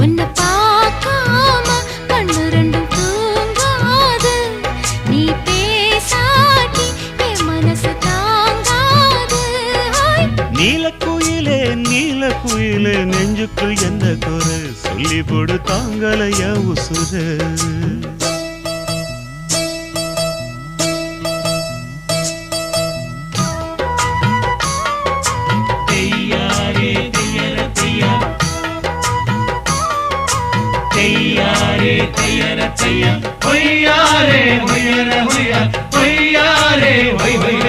உன்னை பார்க்காம கண்ணு ரெண்டும் தூங்காது. நீ பேசாட்டி என் மனசு தாங்காது. நீலக்குயிலே நீலக்குயிலே நெஞ்சுக்குள் என்ன குறை சொல்லி போடு தாங்கலையா உசுர. தையாரே தையர தையா, ஒய்யாரே ஒய்யர ஒய்யா, ஒய்யாரே ஒய் ஒய்